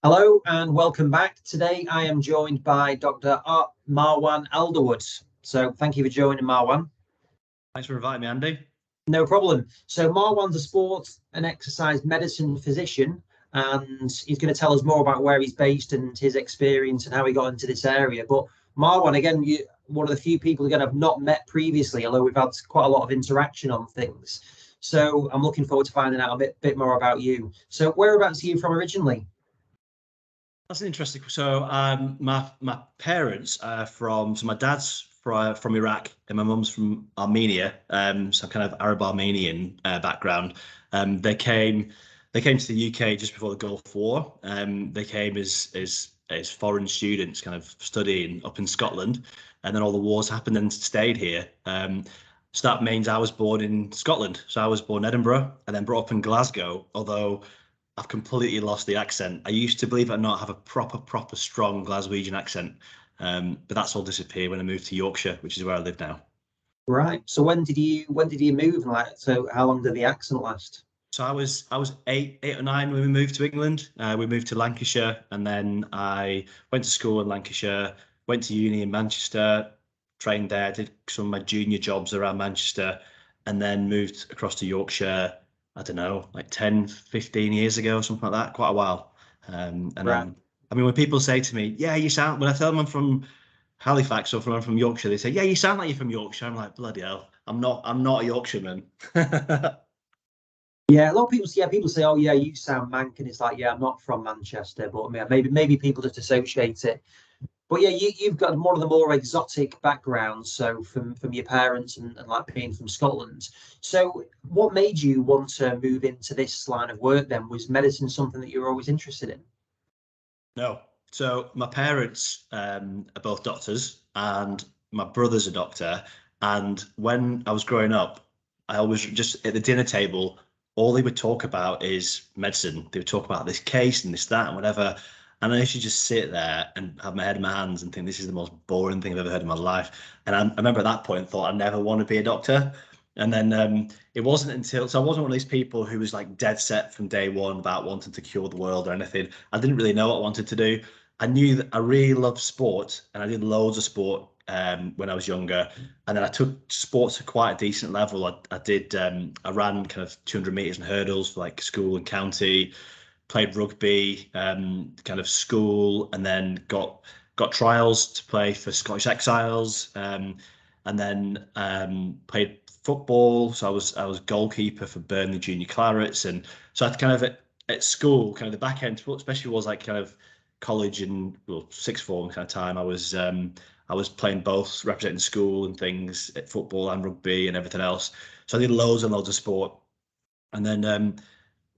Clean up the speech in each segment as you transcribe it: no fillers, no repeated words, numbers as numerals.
Hello and welcome back. Today I am joined by Dr. Marwan Al-Dawoud. So thank you for joining, Marwan. Thanks for inviting me, Andy. No problem. So Marwan's a sport and exercise medicine physician, and he's going to tell us more about where he's based and his experience and how he got into this area. But Marwan, again, you're one of the few people again I've not met previously, although we've had quite a lot of interaction on things. So I'm looking forward to finding out a bit more about you. So whereabouts are you from originally? That's interesting. So my parents are my dad's from Iraq and my mum's from Armenia. So kind of Arab Armenian background. They came to the UK just before the Gulf War. They came as foreign students, kind of studying up in Scotland, and then all the wars happened and stayed here. So that means I was born in Scotland. So I was born in Edinburgh and then brought up in Glasgow, although I've completely lost the accent. I used to, believe it or not, have a proper strong Glaswegian accent, but that's all disappeared when I moved to Yorkshire, which is where I live now. Right. So when did you move? So how long did the accent last? So I was eight or nine when we moved to England. We moved to Lancashire, and then I went to school in Lancashire, went to uni in Manchester, trained there, did some of my junior jobs around Manchester, and then moved across to Yorkshire. I don't know, like 10, 15 years ago, something like that, quite a while. Right. I mean, when people say to me, yeah, when I tell them I'm from Halifax or from Yorkshire, they say, yeah, you sound like you're from Yorkshire. I'm like, bloody hell, I'm not a Yorkshireman. Yeah, a lot of people say, oh yeah, you sound Manc, and it's like, yeah, I'm not from Manchester, but yeah, maybe people just associate it. But yeah, you've got one of the more exotic backgrounds, so from your parents and like being from Scotland. So what made you want to move into this line of work then? Was medicine something that you were always interested in? No. So my parents are both doctors, and my brother's a doctor. And when I was growing up, I always just at the dinner table, all they would talk about is medicine. They would talk about this case and this, that, and whatever. And I used to just sit there and have my head in my hands and think this is the most boring thing I've ever heard in my life. And I remember at that point thought I never want to be a doctor. And then it wasn't until, so I wasn't one of these people who was like dead set from day one about wanting to cure the world or anything. I didn't really know what I wanted to do. I knew that I really loved sport, and I did loads of sport when I was younger. And then I took sport to quite a decent level. I ran kind of 200 meters and hurdles for like school and county, played rugby, kind of school, and then got trials to play for Scottish Exiles, and then played football. So I was goalkeeper for Burnley Junior Clarets, and so I kind of at school, kind of the back end, especially was like kind of college and sixth form kind of time. I was playing both, representing school and things at football and rugby and everything else. So I did loads and loads of sport, and then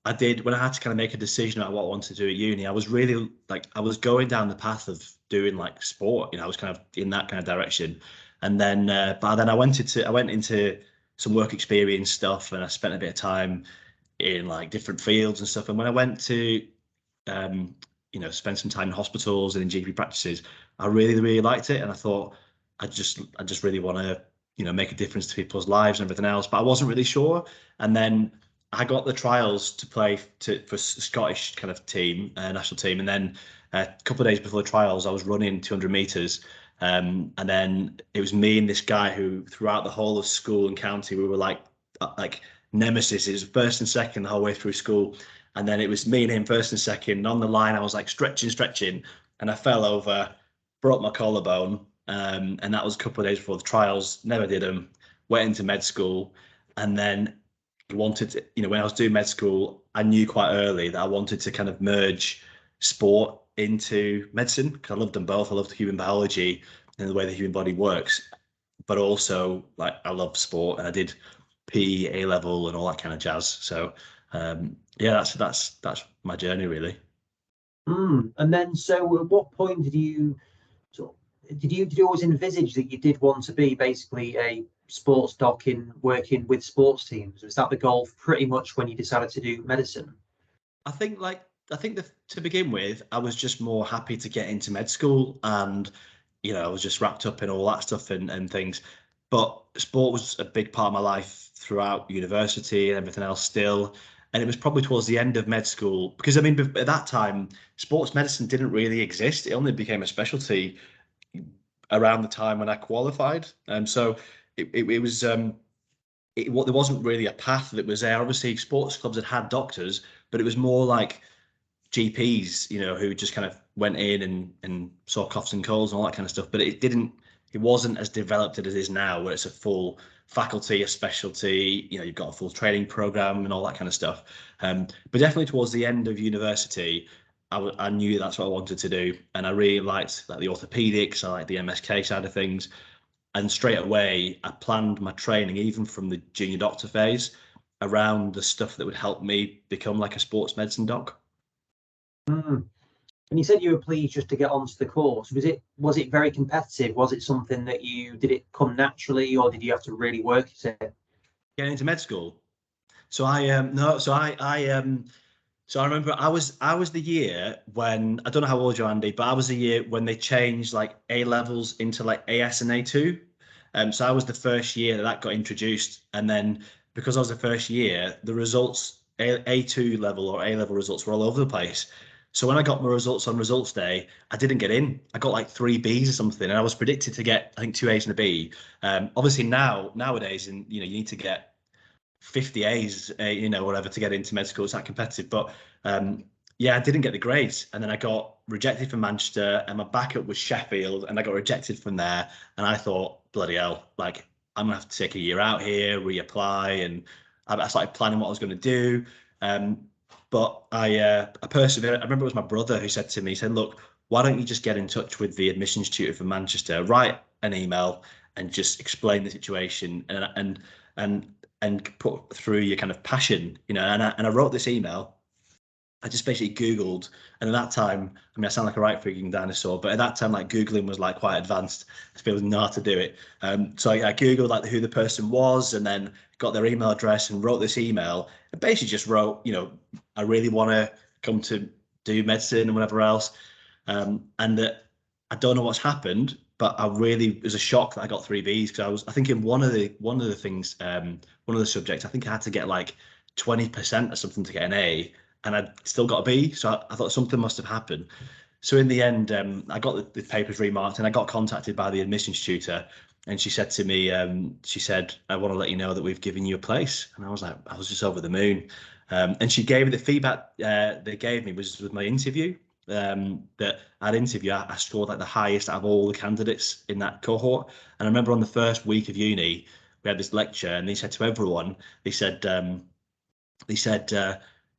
I did when I had to kind of make a decision about what I wanted to do at uni. I was really like I was going down the path of doing like sport. I was kind of in that kind of direction, and then but then I went into some work experience stuff, and I spent a bit of time in like different fields and stuff. And when I went to um, spend some time in hospitals and in GP practices, I really liked it, and I thought I just really want to make a difference to people's lives and everything else. But I wasn't really sure, and then I got the trials to play for Scottish kind of team, national team, and then a couple of days before the trials, I was running 200 meters, and then it was me and this guy who, throughout the whole of school and county, we were like nemesis. It was first and second the whole way through school, and then it was me and him first and second. And on the line, I was like stretching, and I fell over, broke my collarbone, and that was a couple of days before the trials. Never did them. Went into med school, and then wanted to, when I was doing med school, I knew quite early that I wanted to kind of merge sport into medicine because I loved them both. I loved human biology and the way the human body works, but also like I love sport, and I did PE, A level, and all that kind of jazz. So yeah, that's my journey really. And then, so at what point did you always envisage that you did want to be basically a sports doc in working with sports teams? Was that the goal pretty much when you decided to do medicine? I think to begin with, I was just more happy to get into med school, and I was just wrapped up in all that stuff and things. But sport was a big part of my life throughout university and everything else still. And it was probably towards the end of med school, because I mean, at that time, sports medicine didn't really exist. It only became a specialty around the time when I qualified. And so it was, there wasn't really a path that was there. Obviously, sports clubs had doctors, but it was more like GPs, who just kind of went in and saw coughs and colds and all that kind of stuff. But it wasn't as developed as it is now, where it's a full faculty, a specialty, you've got a full training program and all that kind of stuff. But definitely towards the end of university, I knew that's what I wanted to do. And I really liked like the orthopedics, I liked the MSK side of things. And straight away, I planned my training, even from the junior doctor phase, around the stuff that would help me become like a sports medicine doc. And you said you were pleased just to get onto the course. Was it very competitive? Was it something that did it come naturally, or did you have to really work at it? Getting into med school. So I remember I was the year when, I don't know how old you're, Andy, but I was the year when they changed like A levels into like AS and A2. So I was the first year that got introduced, and then because I was the first year, the results, A2 level or A level results, were all over the place. So when I got my results on results day, I didn't get in. I got like 3 Bs or something, and I was predicted to get, I think, 2 As and a B. Obviously nowadays, and you need to get 50 A's, whatever, to get into med school. It's that competitive. But yeah, I didn't get the grades, and then I got rejected from Manchester, and my backup was Sheffield, and I got rejected from there. And I thought, bloody hell, like I'm gonna have to take a year out here, reapply, and I started planning what I was going to do. But I persevered. I remember it was my brother who said to me, he said, look, why don't you just get in touch with the admissions tutor from Manchester, write an email and just explain the situation and put through your kind of passion, and I wrote this email. I just basically Googled, and at that time, I mean, I sound like a right freaking dinosaur, but at that time, like Googling was like quite advanced. People didn't know how to do it. So I Googled like who the person was, and then got their email address and wrote this email. And basically just wrote, I really want to come to do medicine and whatever else. And that I don't know what's happened, but it was a shock that I got 3 Bs, because I think in one of the things, one of the subjects, I think I had to get like 20% or something to get an A, and I still got a B. So I thought something must have happened. So in the end, I got the papers remarked, and I got contacted by the admissions tutor, and she said to me, she said, I want to let you know that we've given you a place. And I was like, I was just over the moon. And she gave me the feedback they gave me was with my interview. That I'd interview, I scored like the highest out of all the candidates in that cohort. And I remember on the first week of uni, we had this lecture, and they said to everyone, they said,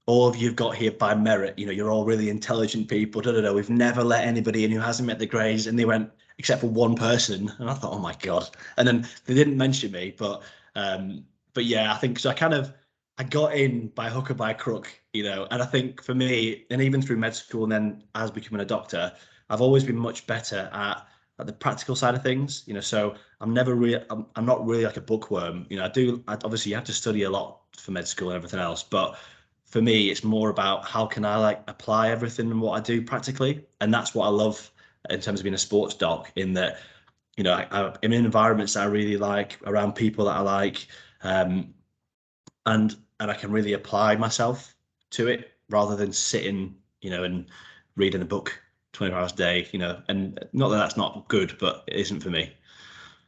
all of you've got here by merit. You're all really intelligent people. We've never let anybody in who hasn't met the grades. And they went, except for one person. And I thought, oh my God. And then they didn't mention me, but yeah, I think so. I got in by hook or by crook, and I think for me, and even through med school and then as becoming a doctor, I've always been much better at the practical side of things, so I'm not really like a bookworm. Obviously you have to study a lot for med school and everything else, but for me, it's more about how can I like apply everything and what I do practically. And that's what I love in terms of being a sports doc, in that, I'm in environments that I really like, around people that I like, and I can really apply myself to it rather than sitting, and reading a book 24 hours a day, and not that that's not good, but it isn't for me.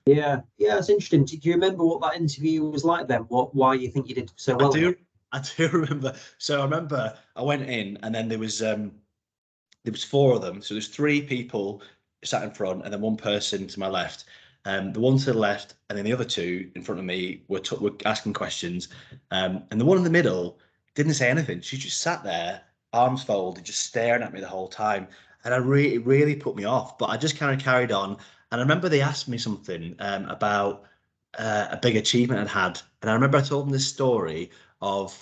Yeah, it's interesting. Do you remember what that interview was like then? Why you think you did so well? I do remember. So I remember I went in, and then there was 4 of them. So there's 3 people sat in front, and then 1 person to my left. The one to the left, and then the other 2 in front of me were asking questions. And the one in the middle didn't say anything. She just sat there, arms folded, just staring at me the whole time. And it really put me off. But I just kind of carried on. And I remember they asked me something about a big achievement I'd had. And I remember I told them this story of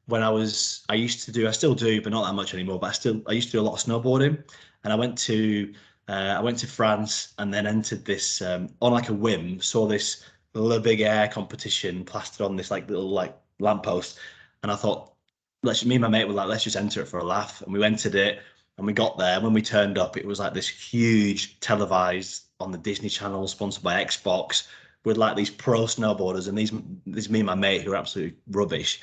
when I still do, but not that much anymore. But I used to do a lot of snowboarding, and I went to France, and then entered this on like a whim. Saw this little big air competition plastered on this like little like lamppost, and I thought, me and my mate were like, let's just enter it for a laugh. And we entered it, and we got there. When we turned up, it was like this huge televised on the Disney Channel, sponsored by Xbox, with like these pro snowboarders, and these me and my mate who are absolutely rubbish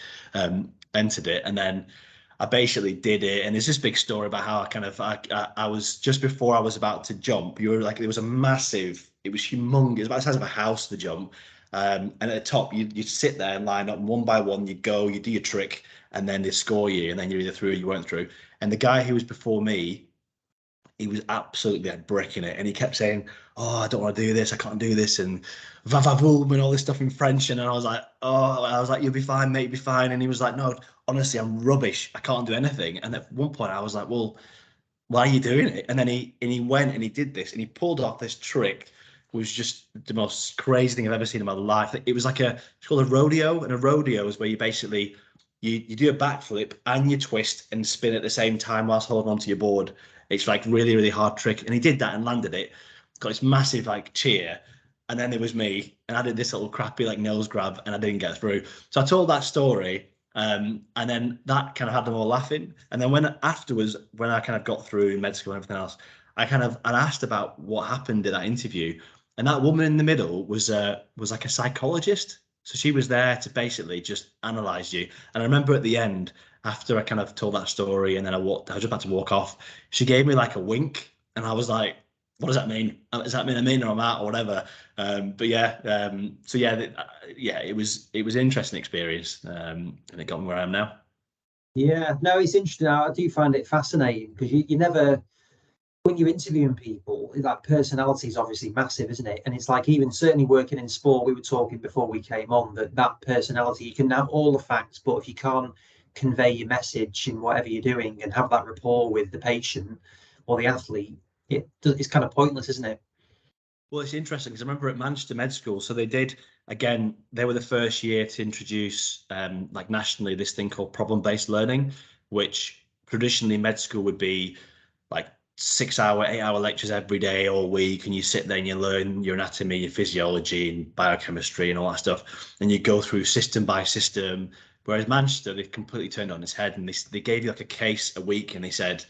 entered it, and then I basically did it. And there's this big story about how I was just before I was about to jump. You were like, it was humongous, about the size of a house, the jump. And at the top, you sit there and line up one by one. You go, you do your trick, and then they score you, and then you're either through or you weren't through. And the guy who was before me, he was absolutely like bricking it, and he kept saying, "Oh, I don't want to do this. I can't do this," and "va va boom" and all this stuff in French. And I was like, "You'll be fine, mate. You'll be fine." And he was like, "No, honestly, I'm rubbish. I can't do anything." And at one point, I was like, "Well, why are you doing it?" And then he went and he did this, and he pulled off this trick. Was just the most crazy thing I've ever seen in my life. It was like it's called a rodeo, and a rodeo is where you basically you do a backflip and you twist and spin at the same time whilst holding onto your board. It's like really, really hard trick. And he did that and landed it, got this massive like cheer. And then there was me, and I did this little crappy like nose grab, and I didn't get through. So I told that story, and then that kind of had them all laughing. And then when afterwards, when I kind of got through in med school and everything else, I asked about what happened at that interview. And that woman in the middle was like a psychologist. So she was there to basically just analyze you. And I remember at the end, after I kind of told that story, and then I was about to walk off, she gave me like a wink, and I was like, "What does that mean? Does that mean I'm in or I'm out or whatever?" But yeah, so yeah, it was an interesting experience, and it got me where I am now. Yeah, no, it's interesting. I do find it fascinating because you never, when you're interviewing people, that personality is obviously massive, isn't it? And it's like, even certainly working in sport, we were talking before we came on, that personality, you can have all the facts, but if you can't convey your message in whatever you're doing and have that rapport with the patient or the athlete, it's kind of pointless, isn't it? Well, it's interesting because I remember at Manchester Med School, so they were the first year to introduce like nationally this thing called problem-based learning, which traditionally med school would be like 6-hour, 8-hour lectures every day all week, and you sit there and you learn your anatomy, your physiology, and biochemistry, and all that stuff, and you go through system by system. Whereas Manchester, they've completely turned on its head, and they gave you like a case a week, and they said,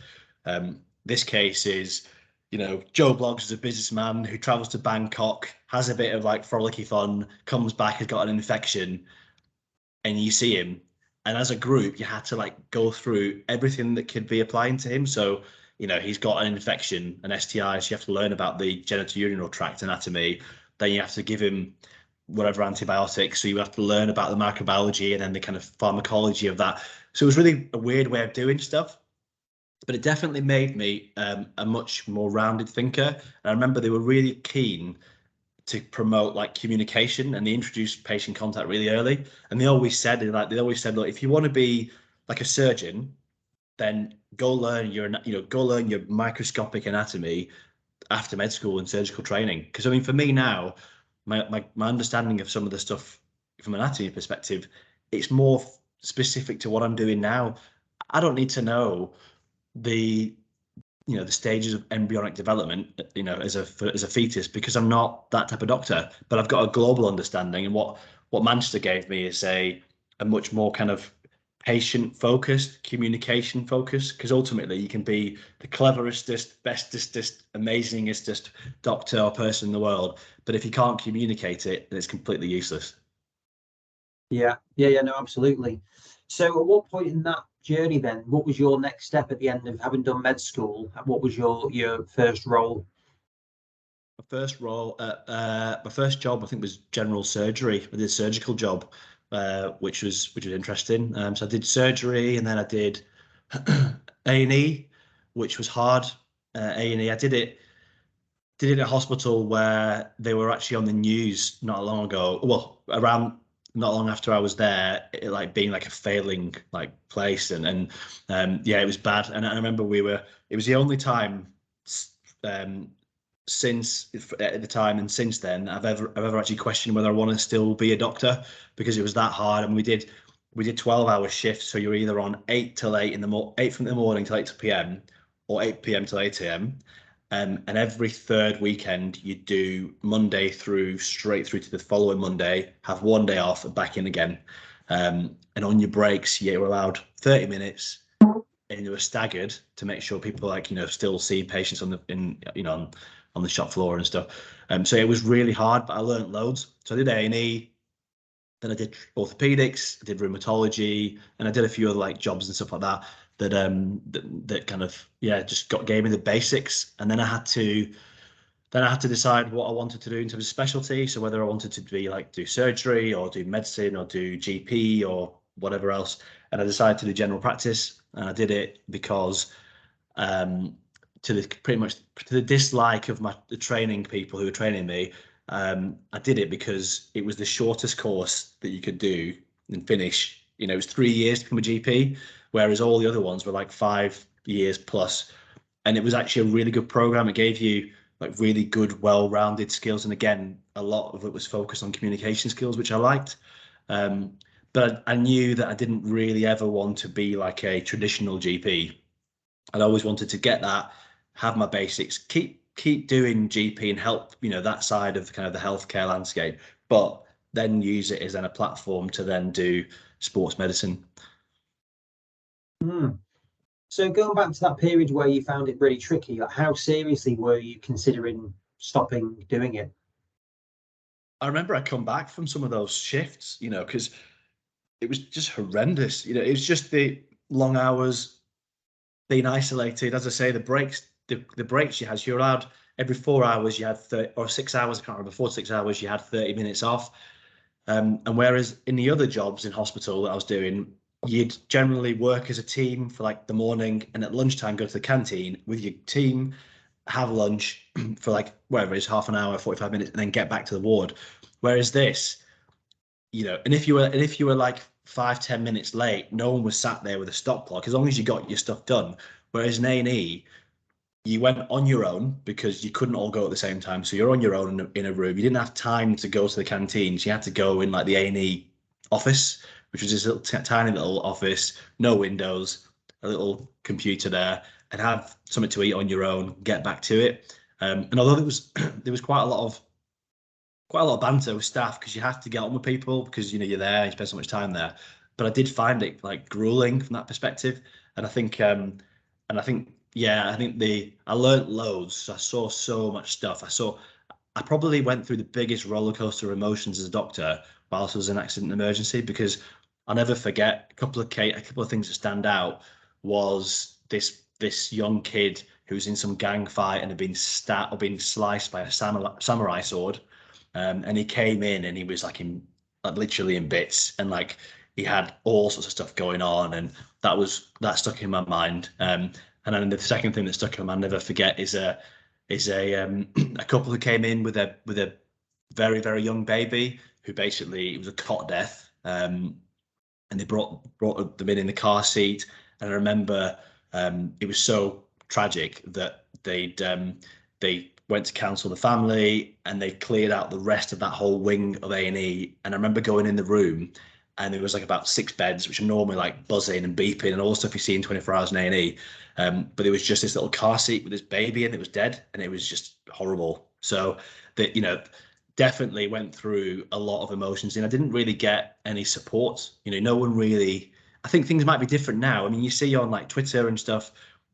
this case is, Joe Bloggs is a businessman who travels to Bangkok, has a bit of like frolicky fun, comes back, has got an infection, and you see him. And as a group, you had to like go through everything that could be applying to him. So, he's got an infection, an STI, so you have to learn about the genitourinary tract anatomy. Then you have to give him whatever antibiotics. So you have to learn about the microbiology and then the kind of pharmacology of that. So it was really a weird way of doing stuff, but it definitely made me a much more rounded thinker. And I remember they were really keen to promote like communication, and they introduced patient contact really early. And they always said, look, if you want to be like a surgeon, then go learn your microscopic anatomy after med school and surgical training. Because I mean, for me now, my understanding of some of the stuff from an anatomy perspective, it's more specific to what I'm doing now. I don't need to know the the stages of embryonic development, as a fetus, because I'm not that type of doctor. But I've got a global understanding, and what Manchester gave me is a much more kind of patient focused, communication focused, because ultimately you can be the cleverest, bestest, amazingest doctor or person in the world, but if you can't communicate it, then it's completely useless. Yeah, no, absolutely. So at what point in that journey then, what was your next step at the end of having done med school? What was your first role? My first role, my first job, I think, was general surgery. I did a surgical job, which was interesting. So I did surgery, and then I did A&E, which was hard. A&E, I did it in a hospital where they were actually on the news not long ago. Well, around not long after I was there, it like being like a failing like place, and yeah, it was bad. And I remember it was the only time since at the time and since then I've ever actually questioned whether I want to still be a doctor, because it was that hard. And we did 12-hour shifts, so you're either on 8 till 8 in the 8 from the morning till 8 p.m. or 8 p.m. till 8 a.m. And every third weekend you do Monday straight through to the following Monday, have one day off and back in again. And on your breaks, you were allowed 30 minutes, and you were staggered to make sure people still see patients on on the shop floor and stuff. So it was really hard, but I learned loads. So I did A&E, then I did orthopedics, I did rheumatology, and I did a few other like jobs and stuff like that that kind of just gave me the basics. And then I had to decide what I wanted to do in terms of specialty. So whether I wanted to be like do surgery or do medicine or do GP or whatever else. And I decided to do general practice, and I did it because to the dislike of the training people who were training me, I did it because it was the shortest course that you could do and finish. It was 3 years to become a GP, whereas all the other ones were like 5 years plus. And it was actually a really good program. It gave you like really good, well-rounded skills. And again, a lot of it was focused on communication skills, which I liked. But I knew that I didn't really ever want to be like a traditional GP. I'd always wanted to get that, have my basics, keep doing GP and help, that side of kind of the healthcare landscape, but then use it as a platform to then do sports medicine. So going back to that period where you found it really tricky, like how seriously were you considering stopping doing it? I remember I come back from some of those shifts, because it was just horrendous. It was just the long hours, being isolated. As I say, the breaks you had, you're allowed every 4 hours, you had 30, or 6 hours, I can't remember, 4 to 6 hours, you had 30 minutes off. And whereas in the other jobs in hospital that I was doing, you'd generally work as a team for like the morning, and at lunchtime go to the canteen with your team, have lunch for like whatever it is, half an hour, 45 minutes, and then get back to the ward. Whereas this, and if you were like 5-10 minutes late, no one was sat there with a stop clock as long as you got your stuff done. Whereas in A&E, you went on your own because you couldn't all go at the same time. So you're on your own in a room. You didn't have time to go to the canteen. So you had to go in like the A&E office, which was this little tiny little office, no windows, a little computer there, and have something to eat on your own, get back to it. And although there was quite a lot of banter with staff because you have to get on with people because you're there, you spend so much time there. But I did find it like grueling from that perspective. And I think I learned loads. I saw so much stuff. I probably went through the biggest roller coaster of emotions as a doctor whilst I was in accident and emergency, because I'll never forget a couple of things that stand out was this young kid who was in some gang fight and had been sliced by a samurai sword. And he came in and he was like literally in bits, and like he had all sorts of stuff going on, and that stuck in my mind. And then the second thing that stuck in my mind, I'll never forget, is a couple who came in with a very, very young baby who basically, it was a cot death, and they brought them in the car seat. And I remember it was so tragic that they went to counsel the family, and they cleared out the rest of that whole wing of A&E. And I remember going in the room, and there was like about 6 beds, which are normally like buzzing and beeping and all the stuff you see in 24 hours in A&E. But there was just this little car seat with this baby, and it was dead, and it was just horrible. So that, definitely went through a lot of emotions, and I didn't really get any support. No one really. I think things might be different now. I mean, you see on like Twitter and stuff,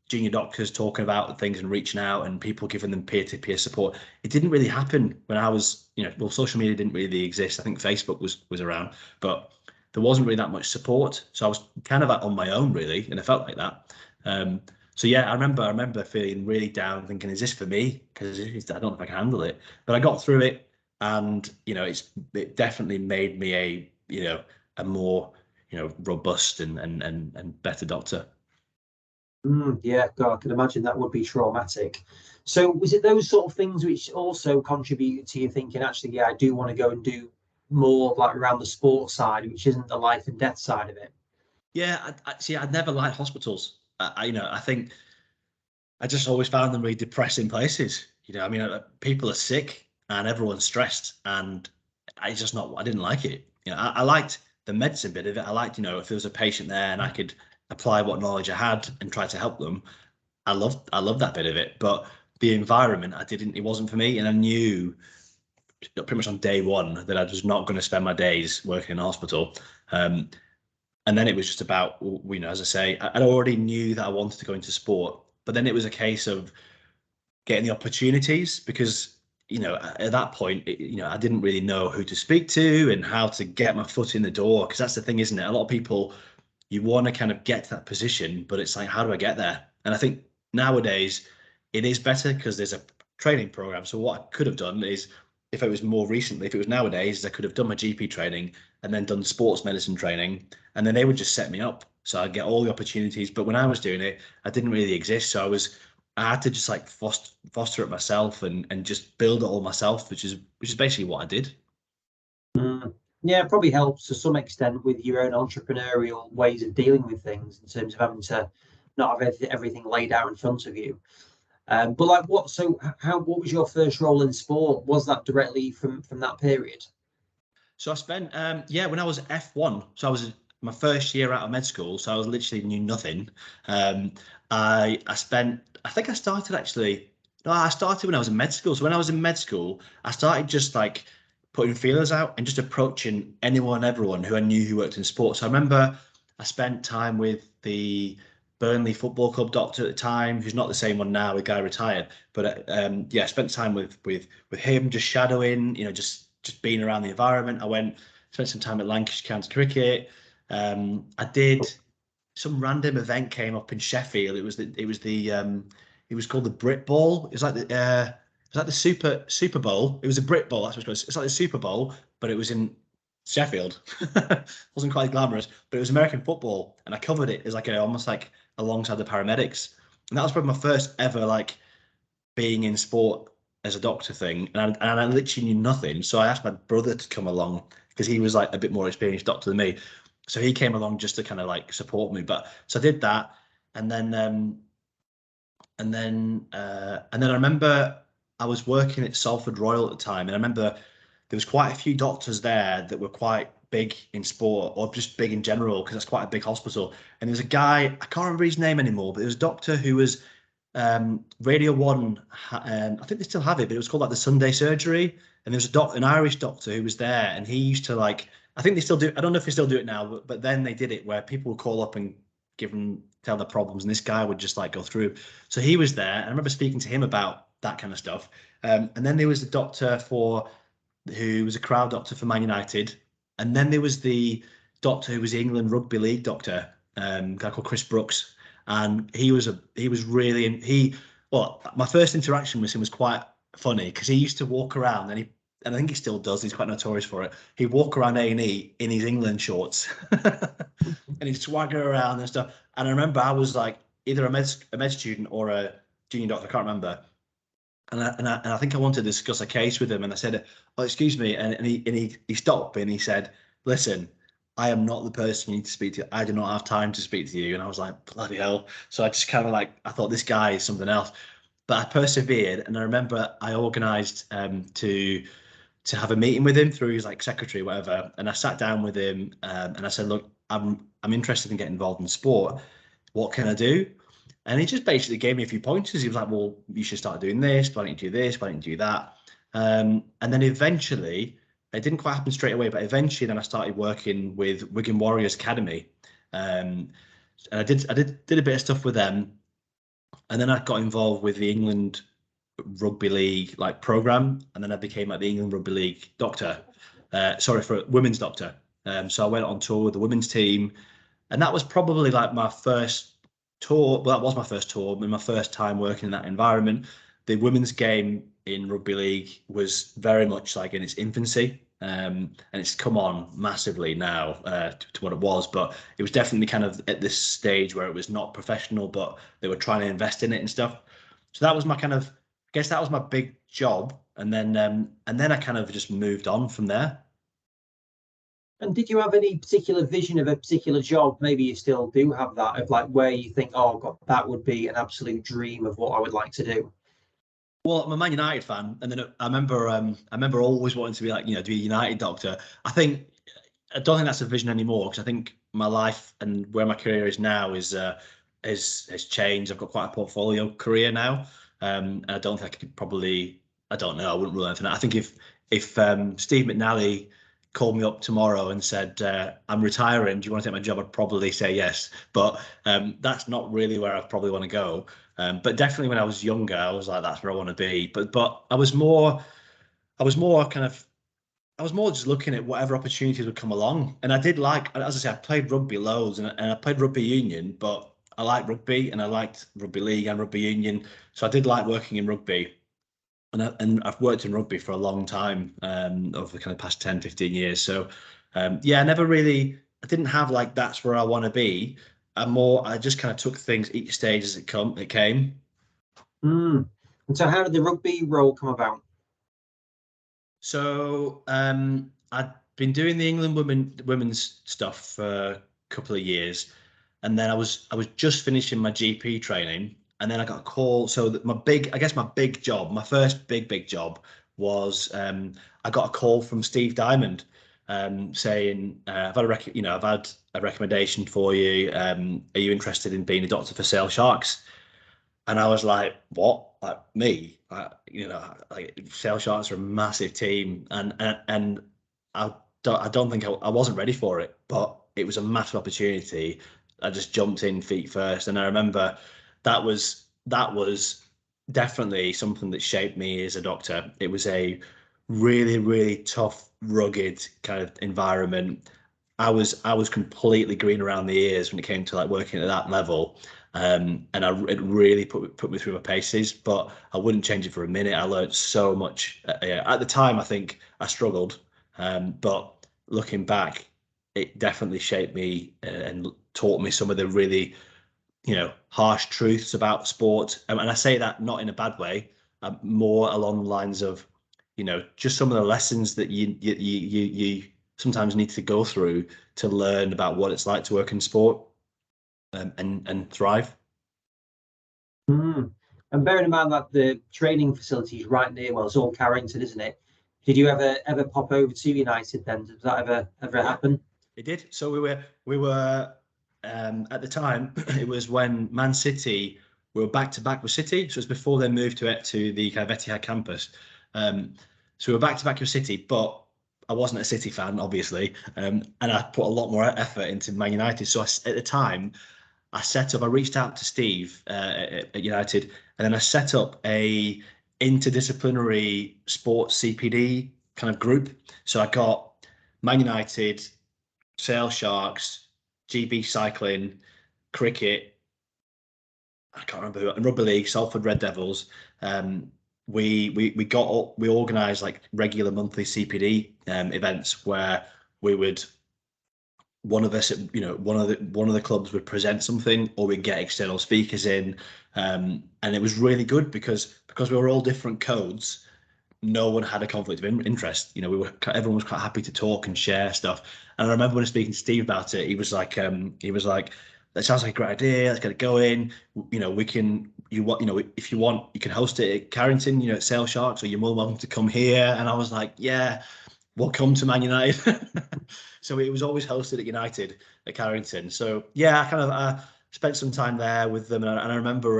junior doctors talking about things and reaching out and people giving them peer-to-peer support. It didn't really happen when I was, social media didn't really exist. I think Facebook was around, but there wasn't really that much support. So I was kind of on my own really, and I felt like that. So yeah, I remember feeling really down, thinking, is this for me? Because I don't know if I can handle it. But I got through it, and it definitely made me a more robust and better doctor. Yeah, God, I can imagine that would be traumatic. So was it those sort of things which also contributed to you thinking, actually, yeah, I do want to go and do more like around the sports side, which isn't the life and death side of it? Yeah, I'd never liked hospitals. I think I just always found them really depressing places. People are sick and everyone's stressed, and I didn't like it. I liked the medicine bit of it. I liked, if there was a patient there and I could apply what knowledge I had and try to help them. I loved that bit of it. But the environment, it wasn't for me. And I knew pretty much on day one that I was not going to spend my days working in a hospital. And then it was just about, as I say, I already knew that I wanted to go into sport, but then it was a case of getting the opportunities, because, you know, at that point, you know, I didn't really know who to speak to and how to get my foot in the door, because that's the thing, isn't it? A lot of people, you want to kind of get to that position, but it's like, how do I get there? And I think nowadays it is better because there's a training program. So what I could have done is, if it was more recently, if it was nowadays, I could have done my GP training and then done sports medicine training, and then they would just set me up. So I'd get all the opportunities. But when I was doing it, I didn't really exist. So I had to just like foster it myself and just build it all myself, which is basically what I did. Yeah, it probably helps to some extent with your own entrepreneurial ways of dealing with things, in terms of having to not have everything laid out in front of you. But like, what was your first role in sport? Was that directly from that period? So I spent when I was F1, so I was my first year out of med school, so I was literally knew nothing. I spent, I think I started actually, no, I started when I was in med school. So when I was in med school, I started just like putting feelers out and just approaching anyone, everyone who I knew who worked in sports. So I remember I spent time with the Burnley Football Club doctor at the time, who's not the same one now, the guy retired. But I spent time with him, just shadowing, you know, just being around the environment. I spent some time at Lancashire County Cricket. I did some random event came up in Sheffield. It was called the Brit Ball. It was like the Super Bowl. It was a Brit Bowl. That's what it was. It's like the Super Bowl, but it was in Sheffield. Wasn't quite glamorous, but it was American football, and I covered it as like almost like alongside the paramedics. And that was probably my first ever like being in sport as a doctor thing, and I literally knew nothing. So I asked my brother to come along because he was like a bit more experienced doctor than me. So he came along just to kind of like support me. But so I did that, and then I remember I was working at Salford Royal at the time, and I remember there was quite a few doctors there that were quite big in sport, or just big in general, because it's quite a big hospital. And there was a guy, I can't remember his name anymore, but there was a doctor who was Radio 1, I think they still have it, but it was called like the Sunday Surgery. And there was an Irish doctor who was there, and he used to like, I think they still do, I don't know if they still do it now, but then they did it where people would call up and tell their problems, and this guy would just like go through. So he was there, and I remember speaking to him about that kind of stuff. And then there was the doctor who was a crowd doctor for Man United. And then there was the doctor who was the England Rugby League doctor, a guy called Chris Brooks. And my first interaction with him was quite funny, because he used to walk around, and I think he still does, he's quite notorious for it. He'd walk around A&E in his England shorts and he'd swagger around and stuff. And I remember I was like either a med student or a junior doctor, I can't remember. And I think I wanted to discuss a case with him, and I said, "Oh, excuse me," and he stopped me and he said, "Listen, I am not the person you need to speak to. I do not have time to speak to you." And I was like, bloody hell. So I just kind of like, I thought this guy is something else. But I persevered, and I remember I organised to have a meeting with him through his like secretary, or whatever. And I sat down with him, and I said, "Look, I'm interested in getting involved in sport. What can I do?" And he just basically gave me a few pointers. He was like, "Well, you should start doing this. Why don't you do this? Why don't you do that?" And then eventually, it didn't quite happen straight away, but eventually, then I started working with Wigan Warriors Academy, and I did a bit of stuff with them, and then I got involved with the England Rugby League like program, and then I became like the England Rugby League doctor. For women's doctor. So I went on tour with the women's team, and that was probably like my first tour. Well, that was my first tour, and my first time working in that environment. The women's game in rugby league was very much like in its infancy, and it's come on massively now to what it was. But it was definitely kind of at this stage where it was not professional, but they were trying to invest in it and stuff. So that was my kind of, I guess that was my big job, and then I kind of just moved on from there. And did you have any particular vision of a particular job? Maybe you still do have that, of like where you think, oh God, that would be an absolute dream of what I would like to do. Well, I'm a Man United fan, and then I remember always wanting to be like, you know, to be a United doctor. I don't think that's a vision anymore, because I think my life and where my career is now has changed. I've got quite a portfolio career now. And I don't think I could probably, I don't know, I wouldn't rule anything out. I think if Steve McNally called me up tomorrow and said, "I'm retiring, do you want to take my job?" I'd probably say yes. But that's not really where I probably want to go. But definitely when I was younger, I was like, that's where I want to be. But I was more just looking at whatever opportunities would come along. And I did like, as I said, I played rugby loads, and I played rugby union, but I liked rugby, and I liked rugby league and rugby union. So I did like working in rugby. And I've worked in rugby for a long time, over the kind of past 10, 15 years. So yeah, I didn't have like, that's where I want to be. I just kind of took things each stage as it came. And so how did the rugby role come about? So I'd been doing the England women's stuff for a couple of years, and then I was just finishing my GP training, and then I got a call. So that my big job, my first big job was, I got a call from Steve Diamond, saying, I've had a recommendation for you. Are you interested in being a doctor for Sale Sharks? And I was like, what? Like me? Like Sale Sharks are a massive team, and I don't think I wasn't ready for it, but it was a massive opportunity. I just jumped in feet first, and I remember that was definitely something that shaped me as a doctor. It was a really tough, rugged kind of environment. I was completely green around the ears when it came to like working at that level. It really put me through my paces, but I wouldn't change it for a minute. I learned so much. Yeah, at the time, I think I struggled, but looking back, it definitely shaped me, and taught me some of the really, harsh truths about sport. And I say that not in a bad way, more along the lines of, just some of the lessons that you sometimes need to go through to learn about what it's like to work in sport, and thrive. And bearing in mind that the training facility is right near, well, it's all Carrington, isn't it? Did you ever pop over to United then? Did that ever happen? It did. So we were at the time, it was when Man City were back to back with City. So it was before they moved to the kind of Etihad campus. So we were back to back with City, but I wasn't a City fan, obviously, and I put a lot more effort into Man United. So at the time, I reached out to Steve, at United, and then I set up a interdisciplinary sports CPD kind of group. So I got Man United, Sale Sharks, GB Cycling, cricket, I can't remember who, and Rugby League, Salford Red Devils. We organised like regular monthly CPD events where we would one of us, one of the clubs would present something, or we'd get external speakers in, and it was really good because we were all different codes. No one had a conflict of interest. Everyone was quite happy to talk and share stuff. And I remember when I was speaking to Steve about it, he was like, that sounds like a great idea. Let's get it going. We can, if you want, you can host it at Carrington, at Sale Sharks, or you're more welcome to come here. And I was like, yeah, we'll come to Man United. So it was always hosted at United at Carrington. So yeah, I kind of spent some time there with them, and I remember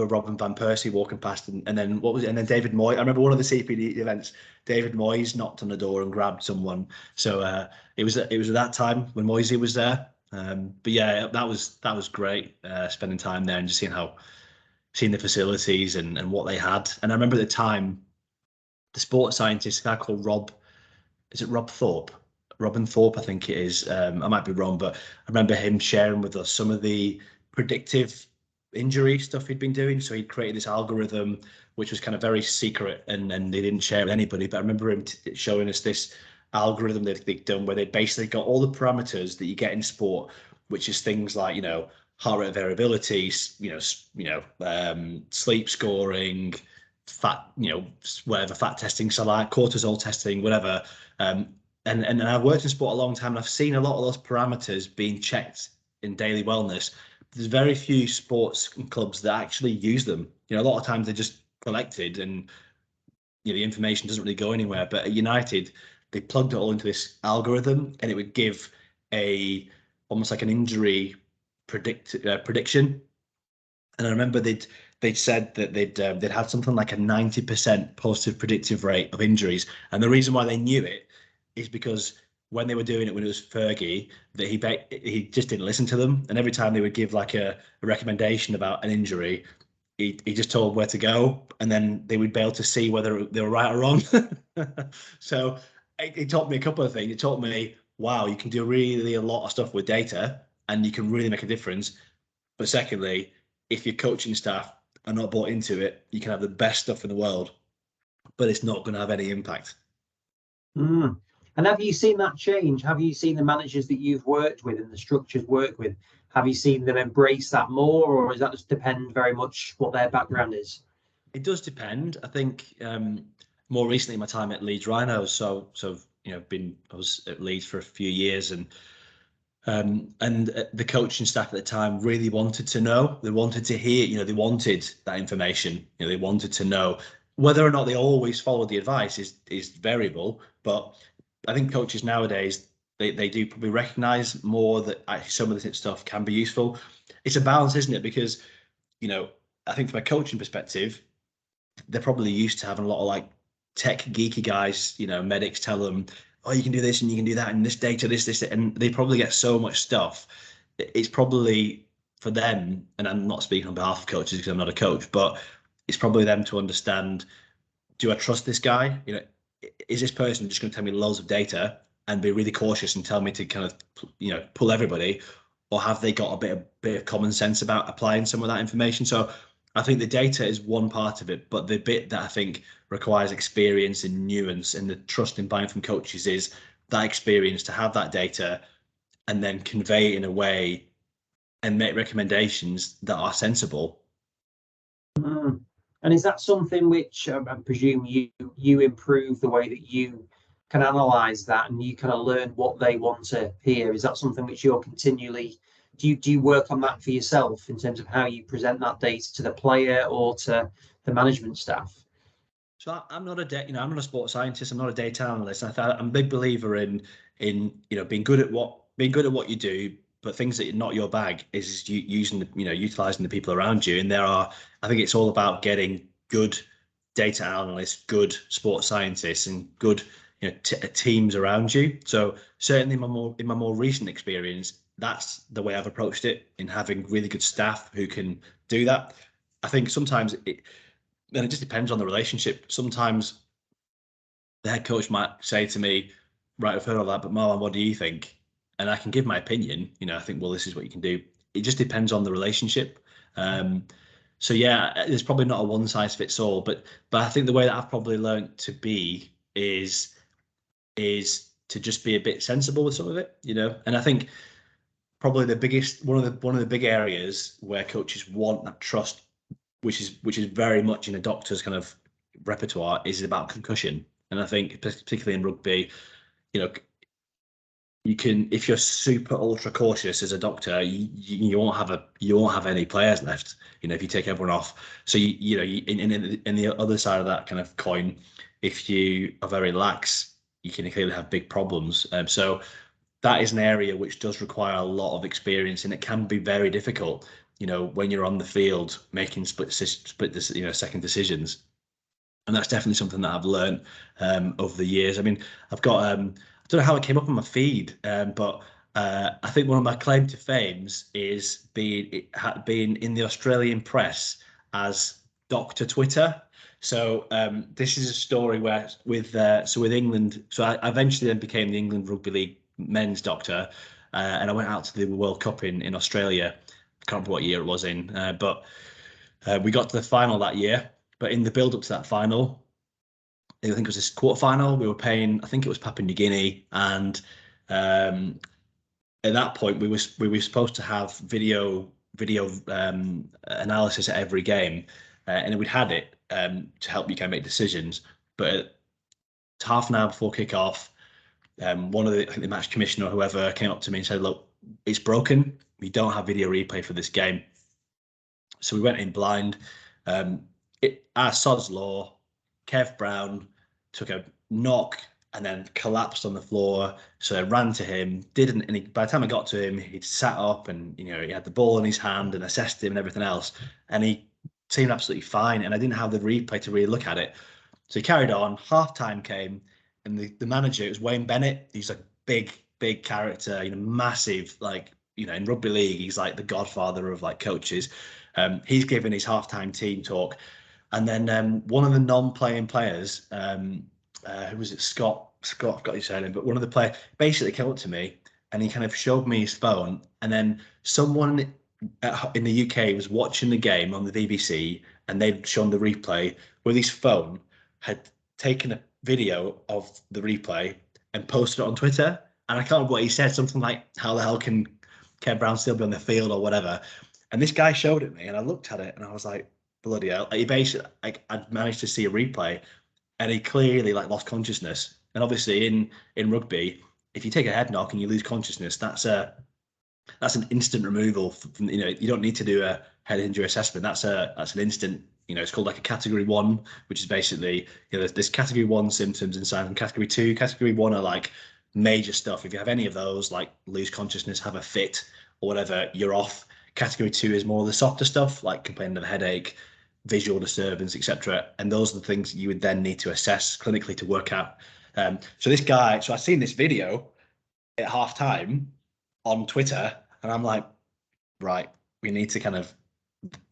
Robin van Persie walking past, and then what was it? And then David Moyes. I remember one of the CPD events. David Moyes knocked on the door and grabbed someone. So it was at that time when Moisey was there. But yeah, that was great, spending time there and just seeing the facilities and what they had. And I remember at the time, the sports scientist, a guy called Rob. Is it Rob Thorpe? Robin Thorpe, I think it is. I might be wrong, but I remember him sharing with us some of the predictive injury stuff he'd been doing. So he'd created this algorithm, which was kind of very secret, and they didn't share it with anybody. But I remember him showing us this algorithm that they'd done, where they basically got all the parameters that you get in sport, which is things like, heart rate variability, sleep scoring, fat, whatever fat testing, so like cortisol testing, whatever. And I've worked in sport a long time, and I've seen a lot of those parameters being checked in daily wellness. There's very few sports and clubs that actually use them. A lot of times they're just collected, and the information doesn't really go anywhere. But at United, they plugged it all into this algorithm, and it would give almost like an injury prediction. And I remember they'd said that they'd had something like a 90% positive predictive rate of injuries, and the reason why they knew it is because when they were doing it when it was Fergie, that he just didn't listen to them, and every time they would give like a recommendation about an injury, he just told them where to go, and then they would be able to see whether they were right or wrong. So it taught me a couple of things. It taught me, wow, you can do really a lot of stuff with data, and you can really make a difference. But secondly, if your coaching staff are not bought into it, you can have the best stuff in the world, but it's not going to have any impact. Mm. And have you seen that change? Have you seen the managers that you've worked with and the structures worked with? Have you seen them embrace that more, or does that just depend very much what their background is? It does depend. I think more recently, my time at Leeds Rhinos. So I was at Leeds for a few years, and the coaching staff at the time really wanted to know. They wanted to hear. They wanted that information. They wanted to know whether or not they always followed the advice is variable. But I think coaches nowadays they do probably recognise more that actually some of this stuff can be useful. It's a balance, isn't it? Because I think from a coaching perspective, they're probably used to having a lot of like tech geeky guys, medics tell them, oh, you can do this and you can do that and this data, this, and they probably get so much stuff. It's probably for them, and I'm not speaking on behalf of coaches because I'm not a coach, but it's probably them to understand, do I trust this guy? Is this person just going to tell me loads of data and be really cautious and tell me to kind of, pull everybody, or have they got a bit of common sense about applying some of that information? So I think the data is one part of it, but the bit that I think requires experience and nuance and the trust in buying from coaches is that experience to have that data and then convey it in a way and make recommendations that are sensible. Mm. And is that something which I presume you improve the way that you can analyze that and you kind of learn what they want to hear? Is that something which you're continually do you work on that for yourself in terms of how you present that data to the player or to the management staff? So I'm not I'm not a sports scientist. I'm not a data analyst. I'm a big believer in being good at what you do, but things that are not your bag is utilizing the people around you. And I think it's all about getting good data analysts, good sports scientists, and good teams around you. So certainly in my more recent experience, that's the way I've approached it, in having really good staff who can do that. I think sometimes it just depends on the relationship. Sometimes the head coach might say to me, right, I've heard all that, but Marwan, what do you think? And I can give my opinion. I think, well, this is what you can do. It just depends on the relationship. So yeah, there's probably not a one size fits all, but I think the way that I've probably learned to be is to just be a bit sensible with some of it, And I think probably one of the big areas where coaches want that trust, which is very much in a doctor's kind of repertoire, is about concussion. And I think particularly in rugby, you can, if you're super ultra cautious as a doctor, you won't have any players left. If you take everyone off. So in the other side of that kind of coin, if you are very lax, you can clearly have big problems. So that is an area which does require a lot of experience, and it can be very difficult. When you're on the field making split second decisions, and that's definitely something that I've learned over the years. I mean, I've got I don't know how it came up on my feed, but I think one of my claim to fames is being in the Australian press as Dr. Twitter. So this is a story where with England. So I eventually then became the England Rugby League men's doctor, and I went out to the World Cup in Australia. I can't remember what year it was in, but we got to the final that year. But in the build up to that final, I think it was this quarterfinal, we were playing, I think it was Papua New Guinea, and at that point we were supposed to have video analysis at every game, and we'd had it to help you kind of make decisions. But half an hour before kickoff, one of I think the match commissioner or whoever came up to me and said, "Look, it's broken. We don't have video replay for this game." So we went in blind. Sod's law, Kev Brown took a knock and then collapsed on the floor. So I ran to him, by the time I got to him, he'd sat up and, he had the ball in his hand and assessed him and everything else. And he seemed absolutely fine. And I didn't have the replay to really look at it. So he carried on, half time came, and the manager, it was Wayne Bennett. He's like big character, massive, like, in rugby league, he's like the godfather of like coaches. He's given his halftime team talk, and then one of the non-playing players, who was it, Scott, I've got his name, but one of the players basically came up to me and he kind of showed me his phone, and then someone in the UK was watching the game on the BBC, and they'd shown the replay with his phone, had taken a video of the replay and posted it on Twitter. And I can't remember what he said, something like, how the hell can Kev Brown still be on the field or whatever. And this guy showed it me, and I looked at it and I was like, bloody hell. He basically, like, I'd managed to see a replay, and he clearly like lost consciousness. And obviously in rugby, if you take a head knock and you lose consciousness, that's an instant removal from, you don't need to do a head injury assessment. That's an instant, it's called like a category 1, which is basically, there's category 1 symptoms and signs, and category 2. Category 1 are like major stuff. If you have any of those, like lose consciousness, have a fit or whatever, you're off. Category 2 is more the softer stuff, like complaining of a headache, visual disturbance, etc. And those are the things you would then need to assess clinically to work out. So I've seen this video at half time on Twitter, and I'm like, right, we need to kind of,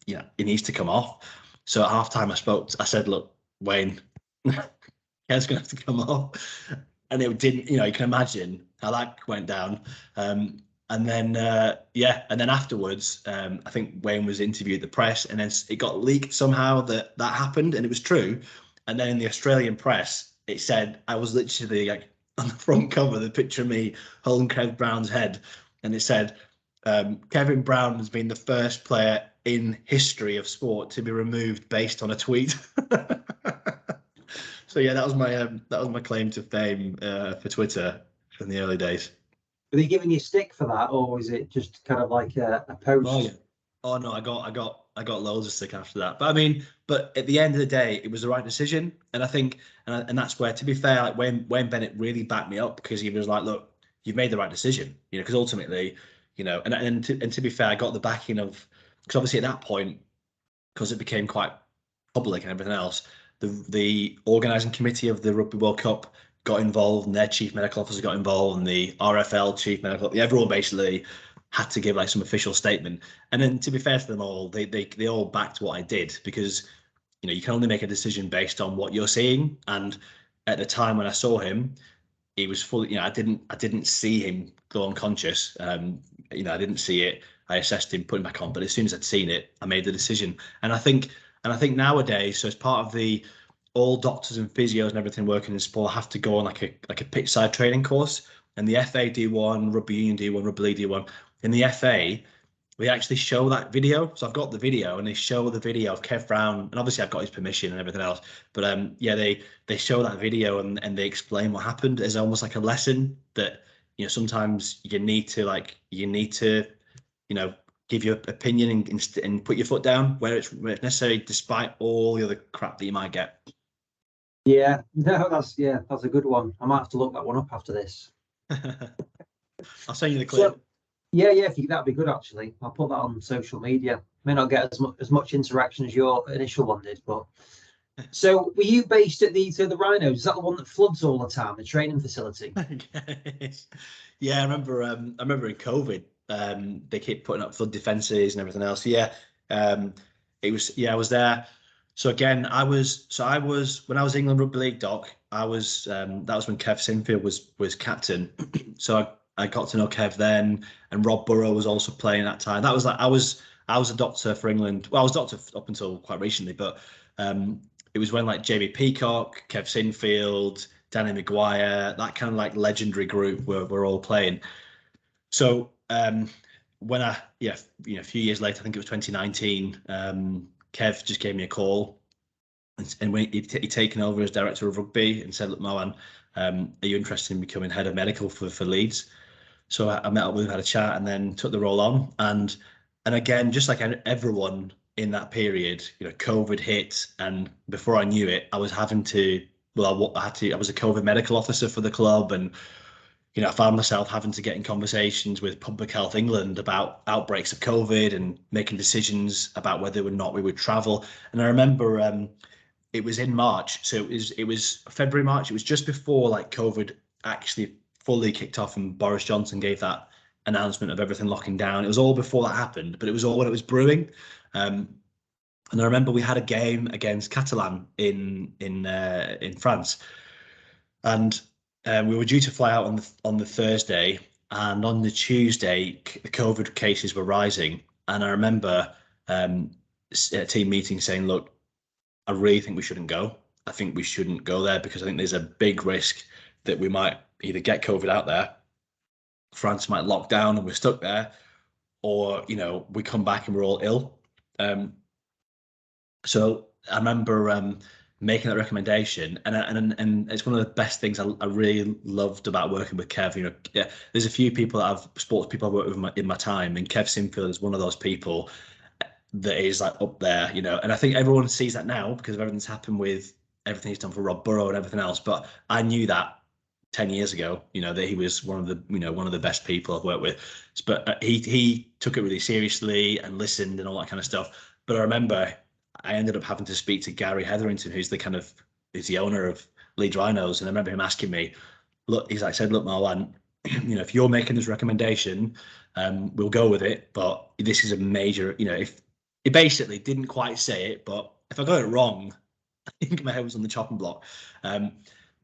it needs to come off. So at halftime, I said, look, Wayne, Kev's gonna have to come off. And it didn't, you can imagine how that went down. And then afterwards, I think Wayne was interviewed at the press, and then it got leaked somehow that happened, and it was true. And then in the Australian press, it said, I was literally like on the front cover, the picture of me holding Kev Brown's head, and it said, Kevin Brown has been the first player in history of sport to be removed based on a tweet. So yeah, that was my claim to fame for Twitter in the early days. Were they giving you stick for that, or was it just kind of like a post? Oh, yeah. Oh no, I got loads of stick after that. But at the end of the day, it was the right decision, and I think, and that's where, to be fair, like Wayne Bennett really backed me up, because he was like, look, you've made the right decision, because ultimately, and to be fair, I got the backing of, because obviously at that point, because it became quite public and everything else, the organising committee of the Rugby World Cup got involved, and their chief medical officer got involved, and the RFL chief medical, everyone basically had to give like some official statement. And then, to be fair to them all, they all backed what I did, because you can only make a decision based on what you're seeing. And at the time when I saw him, he was fully, I didn't see him go unconscious. I didn't see it. I assessed him, put him back on, but as soon as I'd seen it, I made the decision. And I think nowadays, so as part of the, all doctors and physios and everything working in sport have to go on like a pitch side training course, and the FA do one, Rugby Union do one, Rugby League do one. In the FA, we actually show that video. So I've got the video, and they show the video of Kev Brown, and obviously I've got his permission and everything else. But they show that video, and they explain what happened as almost like a lesson that sometimes you need to give your opinion and put your foot down where it's necessary, despite all the other crap that you might get. Yeah, no, that's a good one. I might have to look that one up after this. I'll send you the clip. So, yeah, that'd be good actually. I'll put that on social media. May not get as much interaction as your initial one did, but. So, were you based at the Rhinos? Is that the one that floods all the time, the training facility? Yeah, I remember in COVID, they keep putting up flood defences and everything else. Yeah, it was. Yeah, I was there. So again, I was when I was England Rugby League doc. I was that was when Kev Sinfield was captain. So I got to know Kev then, and Rob Burrow was also playing that time. That was like I was a doctor for England. Well, I was doctor up until quite recently, but it was when like Jamie Peacock, Kev Sinfield, Danny Maguire, that kind of like legendary group were all playing. So when a few years later, I think it was 2019, Kev just gave me a call, and when he'd taken over as director of rugby, and said, look, Marwan, are you interested in becoming head of medical for Leeds? So I met up with him, had a chat, and then took the role on. And again, just like everyone in that period, COVID hit, and before I knew it, I was having to. Well, I was a COVID medical officer for the club, and I found myself having to get in conversations with Public Health England about outbreaks of COVID and making decisions about whether or not we would travel. And I remember it was in March, so it was February, March. It was just before like COVID actually fully kicked off and Boris Johnson gave that announcement of everything locking down. It was all before that happened, but it was all when it was brewing. And I remember we had a game against Catalan in France, and we were due to fly out on the Thursday, and on the Tuesday the COVID cases were rising, and I remember at a team meeting saying, "Look, I really think we shouldn't go. I think we shouldn't go there because I think there's a big risk that we might either get COVID out there, France might lock down and we're stuck there, or we come back and we're all ill." So I remember making that recommendation, and it's one of the best things I really loved about working with Kev. There's a few people that sports people I've worked with in my time, and Kev Sinfield is one of those people that is like up there, and I think everyone sees that now because of everything's happened with everything he's done for Rob Burrow and everything else. But I knew that 10 years ago, that he was one of the best people I've worked with. But he took it really seriously and listened and all that kind of stuff. But I remember I ended up having to speak to Gary Hetherington, who's the owner of Leeds Rhinos, and I remember him asking me, "Look," he's like, "Look, Marwan, if you're making this recommendation, we'll go with it. But this is a major, if." He basically didn't quite say it, but if I got it wrong, I think my head was on the chopping block.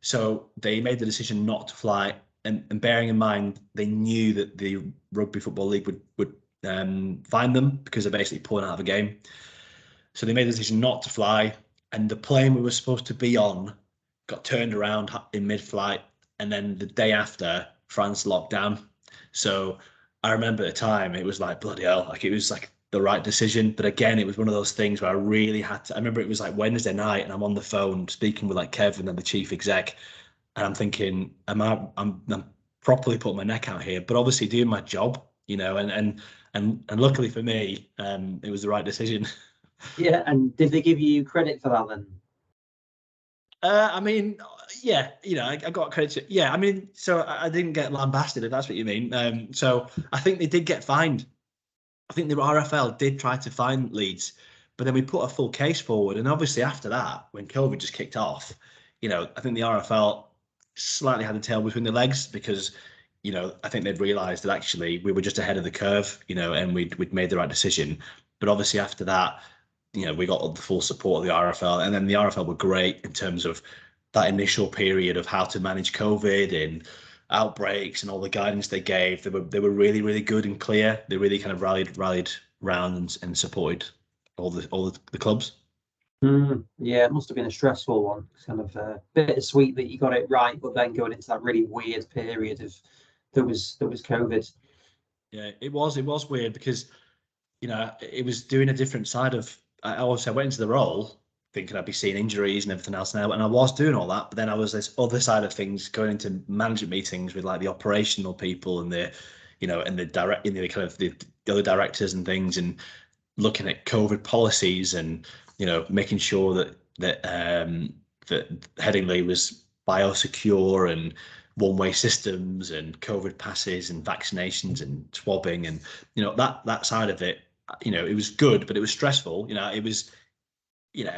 So they made the decision not to fly, and bearing in mind they knew that the Rugby Football League would fine them because they're basically pulling out of a game. So they made the decision not to fly, and the plane we were supposed to be on got turned around in mid-flight, and then the day after, France locked down. So I remember at the time it was like, bloody hell, like it was like the right decision. But again, it was one of those things where I really had to. I remember it was like Wednesday night, and I'm on the phone speaking with like Kevin and the chief exec, and I'm thinking, I'm properly putting my neck out here, but obviously doing my job, and luckily for me, it was the right decision. Yeah, and did they give you credit for that then? I mean, yeah, I got credit. Yeah, I mean, so I didn't get lambasted, if that's what you mean. So I think they did get fined. I think the RFL did try to fine Leeds, but then we put a full case forward. And obviously after that, when COVID just kicked off, I think the RFL slightly had the tail between the legs because, I think they'd realised that actually we were just ahead of the curve, and we'd made the right decision. But obviously after that, we got the full support of the RFL, and then the RFL were great in terms of that initial period of how to manage COVID and outbreaks and all the guidance they gave. They were really, really good and clear. They really kind of rallied round and supported all the clubs. Yeah, it must have been a stressful one. It's kind of bittersweet that you got it right, but then going into that really weird period of there was COVID. Yeah, it was weird because it was doing a different side of. I went into the role thinking I'd be seeing injuries and everything else now, and I was doing all that, but then I was this other side of things, going into management meetings with like the operational people and the other directors and things, and looking at COVID policies and making sure that Headingley was biosecure and one-way systems and COVID passes and vaccinations and swabbing and that side of it. It was good, but it was stressful. It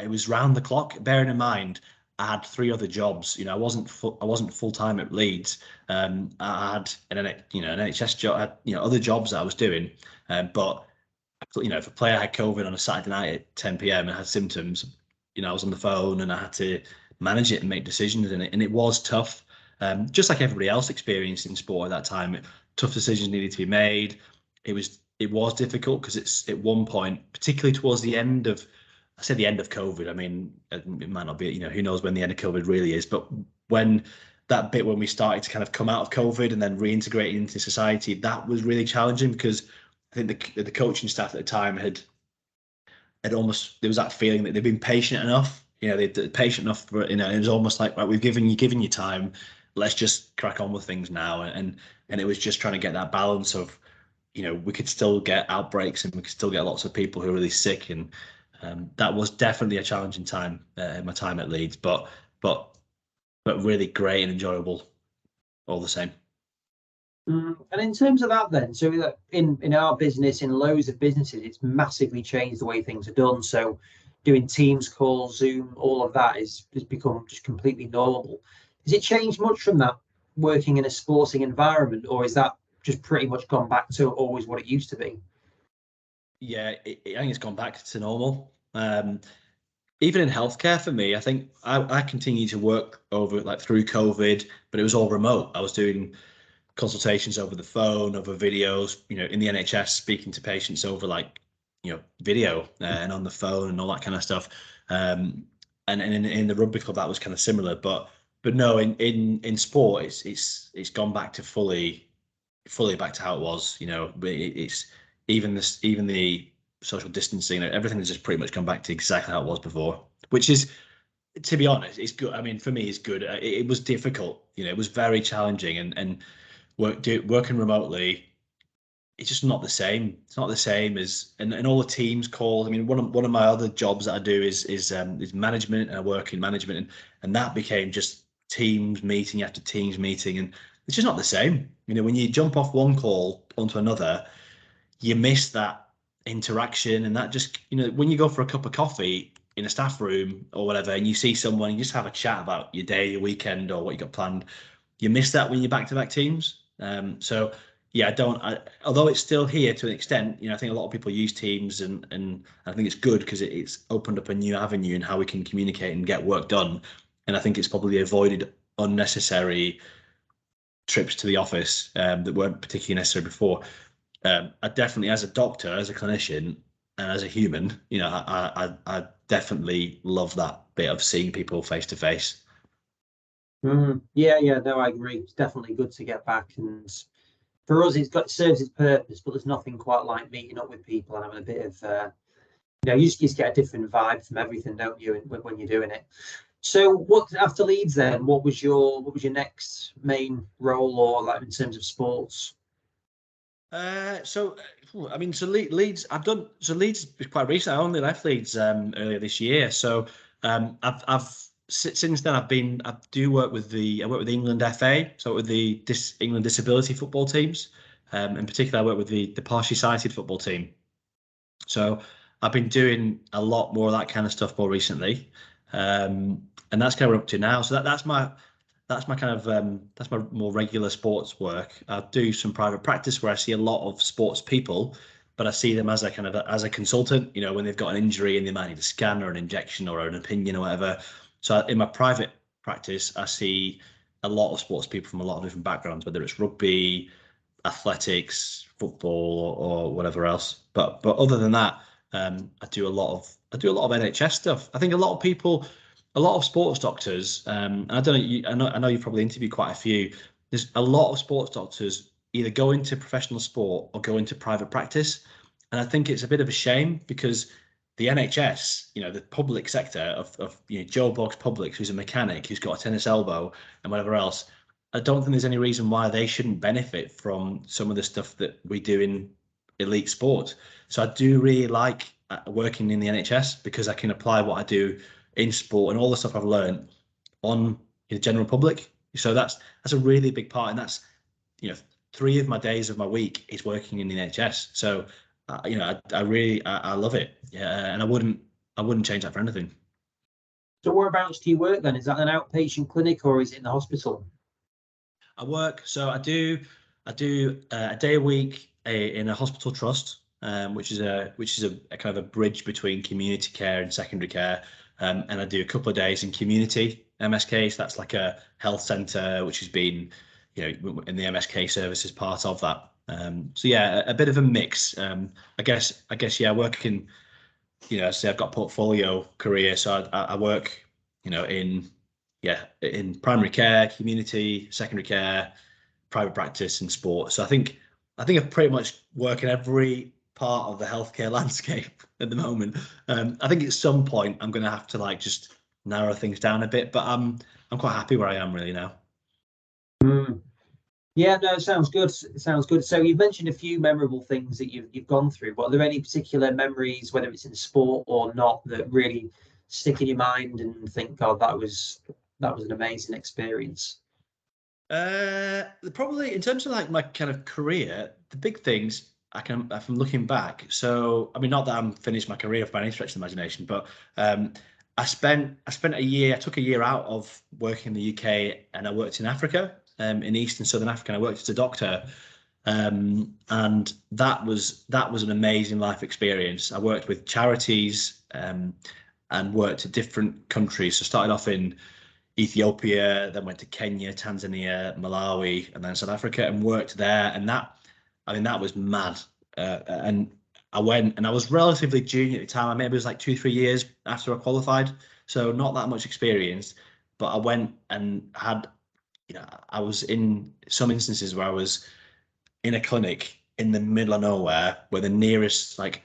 was round the clock. Bearing in mind, I had 3 other jobs. I wasn't full time at Leeds. I had an NHS job. I had, other jobs that I was doing. But if a player had COVID on a Saturday night at 10 p.m. and had symptoms, I was on the phone and I had to manage it and make decisions in it, and it was tough. Just like everybody else experienced in sport at that time, tough decisions needed to be made. It was difficult because it's at one point, particularly towards the end of, I said the end of COVID. I mean, it might not be, who knows when the end of COVID really is, but when we started to kind of come out of COVID and then reintegrate into society, that was really challenging because I think the coaching staff at the time had almost, there was that feeling that they'd been patient enough. They're patient enough for, it was almost like, right, we've given you time. Let's just crack on with things now. And it was just trying to get that balance of, we could still get outbreaks and we could still get lots of people who are really sick. And that was definitely a challenging time in my time at Leeds, but really great and enjoyable all the same. And in terms of that then, so in our business, in loads of businesses, it's massively changed the way things are done. So doing Teams calls, Zoom, all of that has become just completely normal. Has it changed much from that? working in a sporting environment, or is that just pretty much gone back to always what it used to be? Yeah, I think it's gone back to normal. Even in healthcare for me, I think I continued to work over like through COVID, but it was all remote. I was doing consultations over the phone, over videos, in the NHS, speaking to patients over like, video and on the phone and all that kind of stuff. And in the rugby club, that was kind of similar, but no, in sport, it's gone back to fully back to how it was. It's even the social distancing, everything has just pretty much come back to exactly how it was before, which is, to be honest, it's good. I mean, for me, it's good. It was difficult, it was very challenging, and working remotely, it's just not the same. It's not the same as and all the teams calls. I mean, one of my other jobs that I do is management, and I work in management, and that became just teams meeting after teams meeting, and it's just not the same. When you jump off one call onto another, you miss that interaction, and that just, when you go for a cup of coffee in a staff room or whatever, and you see someone, you just have a chat about your day, your weekend, or what you got planned. You miss that when you're back-to-back teams. So yeah, although it's still here to an extent, I think a lot of people use Teams, and I think it's good because it's opened up a new avenue in how we can communicate and get work done. And I think it's probably avoided unnecessary trips to the office that weren't particularly necessary before. I definitely, as a doctor, as a clinician, and as a human, I definitely love that bit of seeing people face to face. Yeah, no, I agree. It's definitely good to get back, and for us, serves its purpose. But there's nothing quite like meeting up with people and having a bit of, you just get a different vibe from everything, don't you, when you're doing it. So, what after Leeds then? What was your next main role, or like in terms of sports? So I mean, so Leeds, Leeds was quite recent. I only left Leeds earlier this year. So I've since then I do work with I work with the England FA, so with the England disability football teams. In particular, I work with the partially sighted football team. So I've been doing a lot more of that kind of stuff more recently, and that's kind of what we're up to now. So that's my kind of that's my more regular sports work. I do some private practice where I see a lot of sports people, but I see them as a kind of as a consultant. When they've got an injury and they might need a scan or an injection or an opinion or whatever. So in my private practice, I see a lot of sports people from a lot of different backgrounds, whether it's rugby, athletics, football, or whatever else. But other than that, I do a lot of NHS stuff. I think a lot of people, a lot of sports doctors, and I don't know, I know you've probably interviewed quite a few. There's a lot of sports doctors either go into professional sport or go into private practice, and I think it's a bit of a shame because the NHS, the public sector of Joe Blogg's Public, who's a mechanic, who's got a tennis elbow and whatever else, I don't think there's any reason why they shouldn't benefit from some of the stuff that we do in elite sport. So I do really like working in the NHS because I can apply what I do in sport and all the stuff I've learned on the general public. So that's a really big part, and that's 3 of my days of my week is working in the NHS. So I really love it. Yeah, and I wouldn't change that for anything. So, whereabouts do you work then? Is that an outpatient clinic or is it in the hospital? I do a day a week in a hospital trust, which is a kind of a bridge between community care and secondary care, and I do a couple of days in community MSK. So that's like a health centre which has been in the MSK service as part of that. So yeah, a bit of a mix. I guess yeah, working, say I've got a portfolio career, so I work in primary care, community, secondary care, private practice, and sport. So I think I pretty much work in every part of the healthcare landscape at the moment. I think at some point I'm going to have to just narrow things down a bit, but I'm quite happy where I am really now. Yeah, no, it sounds good. It sounds good. So you've mentioned a few memorable things that you've gone through, but are there any particular memories, whether it's in sport or not, that really stick in your mind and think, God, that was an amazing experience? Probably in terms of my kind of career, the big things from looking back. So I mean, not that I'm finished my career by any stretch of the imagination, but I spent a year. I took a year out of working in the UK, and I worked in Africa. in East and Southern Africa. And I worked as a doctor, and that was an amazing life experience. I worked with charities and worked at different countries. So started off in Ethiopia, then went to Kenya, Tanzania, Malawi, and then South Africa, and worked there. And that was mad. And I went, and I was relatively junior at the time. Maybe it was like 2-3 years after I qualified, so not that much experience. But I went and had, I was in some instances where I was in a clinic in the middle of nowhere, where the nearest like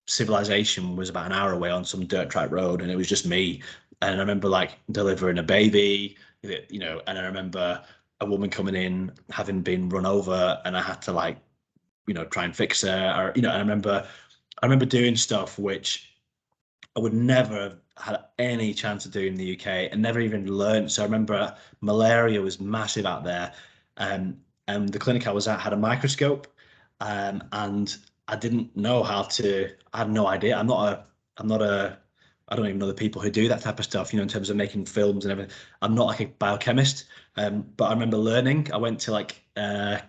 civilization was about an hour away on some dirt track road, and it was just me. And I remember like delivering a baby, and I remember a woman coming in having been run over, and I had to like, try and fix her, or, I remember doing stuff which I would never have had any chance of doing in the UK and never even learned. So I remember malaria was massive out there. And the clinic I was at had a microscope, and I didn't know how to. I had no idea. I don't even know the people who do that type of stuff, in terms of making films and everything. I'm not like a biochemist, but I remember learning. I went to like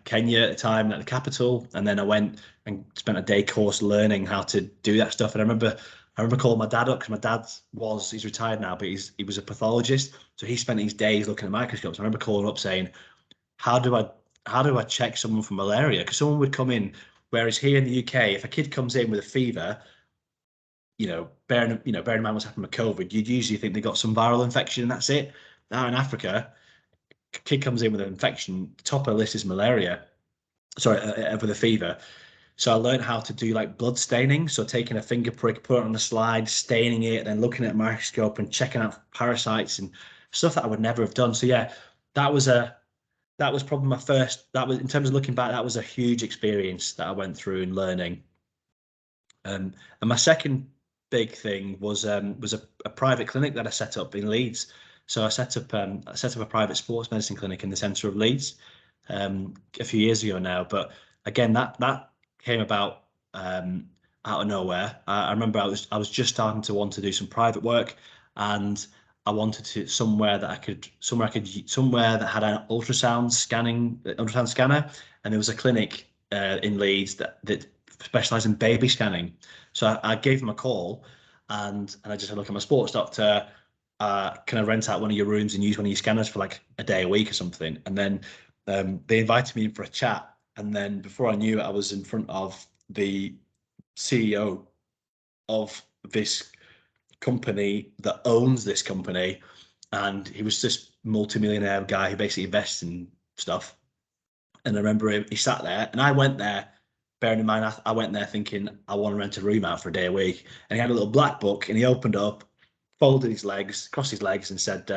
Kenya at the time, at the capital, and then I went and spent a day course learning how to do that stuff. And I remember calling my dad up, because he's retired now, but he was a pathologist, so he spent his days looking at microscopes. I remember calling up saying, how do I check someone for malaria? Because someone would come in, whereas here in the UK, if a kid comes in with a fever, bearing in mind what's happened with COVID, you'd usually think they got some viral infection and that's it. Now in Africa, a kid comes in with an infection, top of the list is malaria. Sorry, with a fever. So I learned how to do like blood staining. So taking a finger prick, put it on a slide, staining it, then looking at a microscope and checking out parasites and stuff that I would never have done. So yeah, that was probably my first. That was, in terms of looking back, that was a huge experience that I went through in learning. And my second big thing was a private clinic that I set up in Leeds. So I set up a private sports medicine clinic in the centre of Leeds a few years ago now. But again, that came about out of nowhere. I remember I was just starting to want to do some private work, and I wanted to somewhere that had an ultrasound scanner, and there was a clinic in Leeds that specialised in baby scanning. So I gave them a call, and I just had a look at my sports doctor. Can I rent out one of your rooms and use one of your scanners for like a day a week or something? And then they invited me in for a chat. And then before I knew it, I was in front of the CEO of this company that owns this company. And he was this multimillionaire guy who basically invests in stuff. And I remember he sat there, and I went there, bearing in mind, I went there thinking I want to rent a room out for a day a week. And he had a little black book, and he opened up, folded his legs, crossed his legs, and said,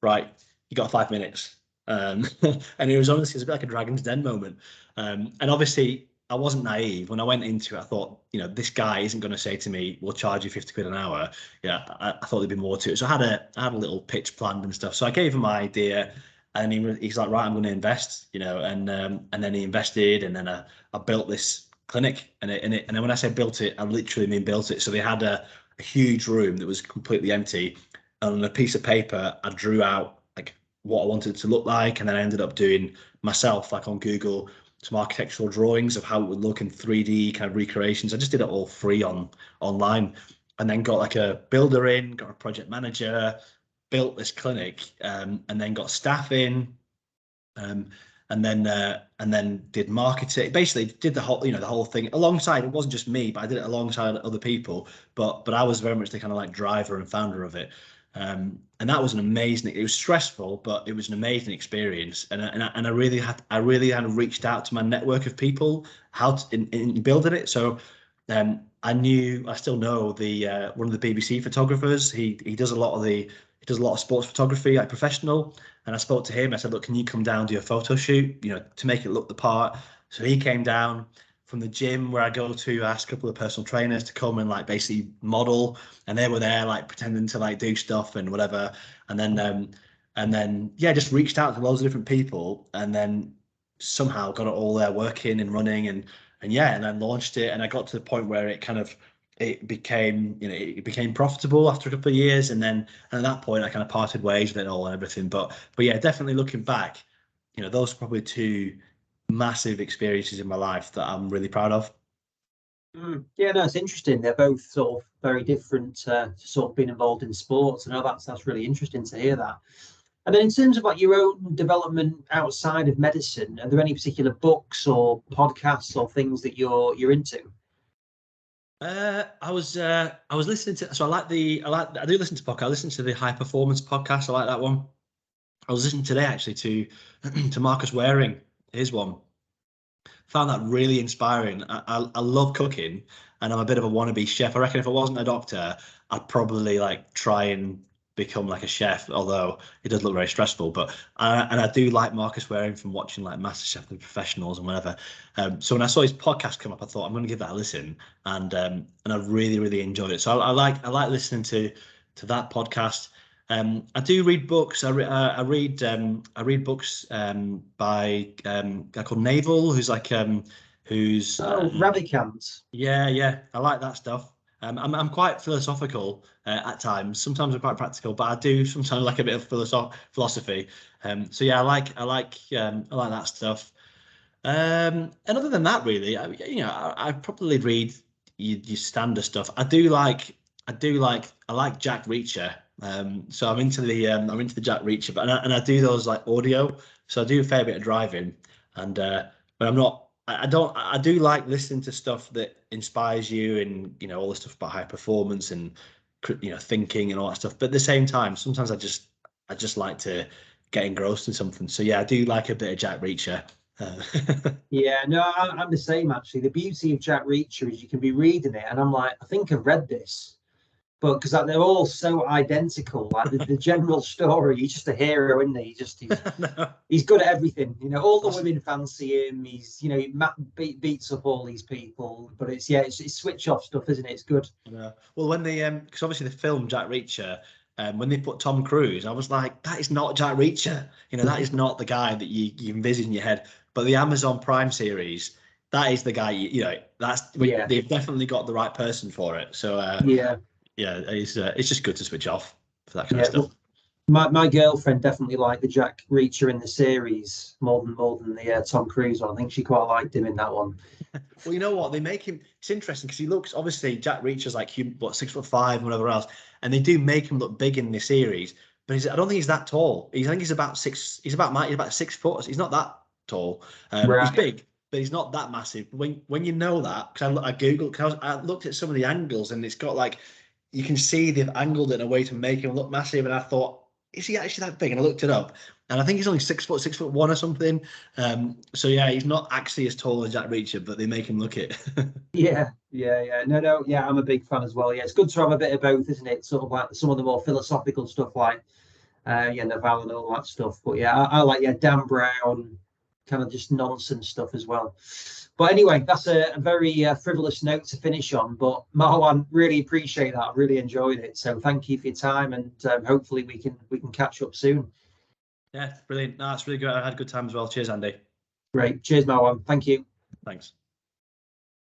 right, you got 5 minutes. And it was honestly, it was a bit like a Dragon's Den moment. And obviously, I wasn't naive. When I went into it, I thought, this guy isn't going to say to me, we'll charge you 50 quid an hour. Yeah, I thought there'd be more to it. So I had a little pitch planned and stuff. So I gave him my idea, and he's like, right, I'm going to invest, and then he invested, and then I built this clinic, and then when I say built it, I literally mean built it. So they had a huge room that was completely empty, and on a piece of paper, I drew out like what I wanted it to look like, and then I ended up doing myself, like on Google, some architectural drawings of how it would look in 3D kind of recreations. I just did it all free online, and then got like a builder in, got a project manager, built this clinic, and then got staff in, and then did marketing. Basically, did the whole thing alongside. It wasn't just me, but I did it alongside other people. But I was very much the kind of like driver and founder of it. And that was an amazing. It was stressful, but it was an amazing experience. And I really had reached out to my network of people in building it. So I still know the one of the BBC photographers. He does a lot of sports photography, like professional. And I spoke to him. I said, look, can you come down, do a photo shoot, to make it look the part? So he came down from the gym where I go to. I asked a couple of personal trainers to come and like basically model, and they were there like pretending to like do stuff and whatever. And then just reached out to loads of different people, and then somehow got it all there working and running, and then launched it. And I got to the point where it became profitable after a couple of years, and at that point I kind of parted ways with it all and everything. But yeah, definitely looking back, those are probably two massive experiences in my life that I'm really proud of. Yeah, no, it's interesting. They're both sort of very different to sort of being involved in sports. I know that's really interesting to hear that. And then in terms of like your own development outside of medicine, are there any particular books or podcasts or things that you're into? I was listening to, so I do listen to podcasts. I listen to the High Performance podcast. I like that one. I was listening today actually to to Marcus Waring, his one. Found that really inspiring. I love cooking, and I'm a bit of a wannabe chef. I reckon if I wasn't a doctor, I'd probably like try and become like a chef, although it does look very stressful. But and I do like Marcus Waring from watching like MasterChef and Professionals and whatever. So when I saw his podcast come up, I thought I'm going to give that a listen, and I really enjoyed it. So I like listening to that podcast. I do read books. I read books by a guy called Naval, who's like who's Ravikant. Yeah, I like that stuff. I'm quite philosophical at times. Sometimes I'm quite practical, but I do sometimes like a bit of philosophy. So yeah, I like that stuff. And other than that, really, I probably read your standard stuff. I like Jack Reacher. So I'm into the Jack Reacher, but I do those like audio. So I do a fair bit of driving, and but I'm not. I do like listening to stuff that inspires you, and all the stuff about high performance and thinking and all that stuff. But at the same time, sometimes I just like to get engrossed in something. So yeah, I do like a bit of Jack Reacher. Yeah, no, I'm the same actually. The beauty of Jack Reacher is you can be reading it, and I'm like, I think I've read this, but because like, they're all so identical. Like the general story, he's just a hero, isn't he? He's good at everything. All the women fancy him. He beats up all these people. But it's switch off stuff, isn't it? It's good. Yeah. Well, when they because obviously the film Jack Reacher. When they put Tom Cruise, I was like, that is not Jack Reacher. That is not the guy that you envision in your head. But the Amazon Prime series, that is the guy. They've definitely got the right person for it. So yeah, it's just good to switch off for that kind of stuff. Well, my girlfriend definitely liked the Jack Reacher in the series more than the Tom Cruise one. I think she quite liked him in that one. Well, you know what? They make him. It's interesting because he looks, obviously Jack Reacher's like 6'5" and whatever else, and they do make him look big in this series. But I don't think he's that tall. I think he's about 6. He's about 6 foot. He's not that tall. Right. He's big, but he's not that massive. When you know that, because I googled, because I looked at some of the angles, and it's got like you can see they've angled it in a way to make him look massive. And I thought, is he actually that big? And I looked it up, and I think he's only 6 foot, 6'1" or something. So yeah, he's not actually as tall as Jack Reacher, but they make him look it. Yeah. No. Yeah, I'm a big fan as well. Yeah, it's good to have a bit of both, isn't it? Sort of like some of the more philosophical stuff, like Naval and all that stuff. But yeah, I like Dan Brown, kind of just nonsense stuff as well. But anyway, that's a very frivolous note to finish on. But Marwan, really appreciate that. I really enjoyed it. So thank you for your time, and hopefully we can catch up soon. Yeah, brilliant. No, it's really good. I had a good time as well. Cheers, Andy. Great. Cheers, Marwan. Thank you. Thanks.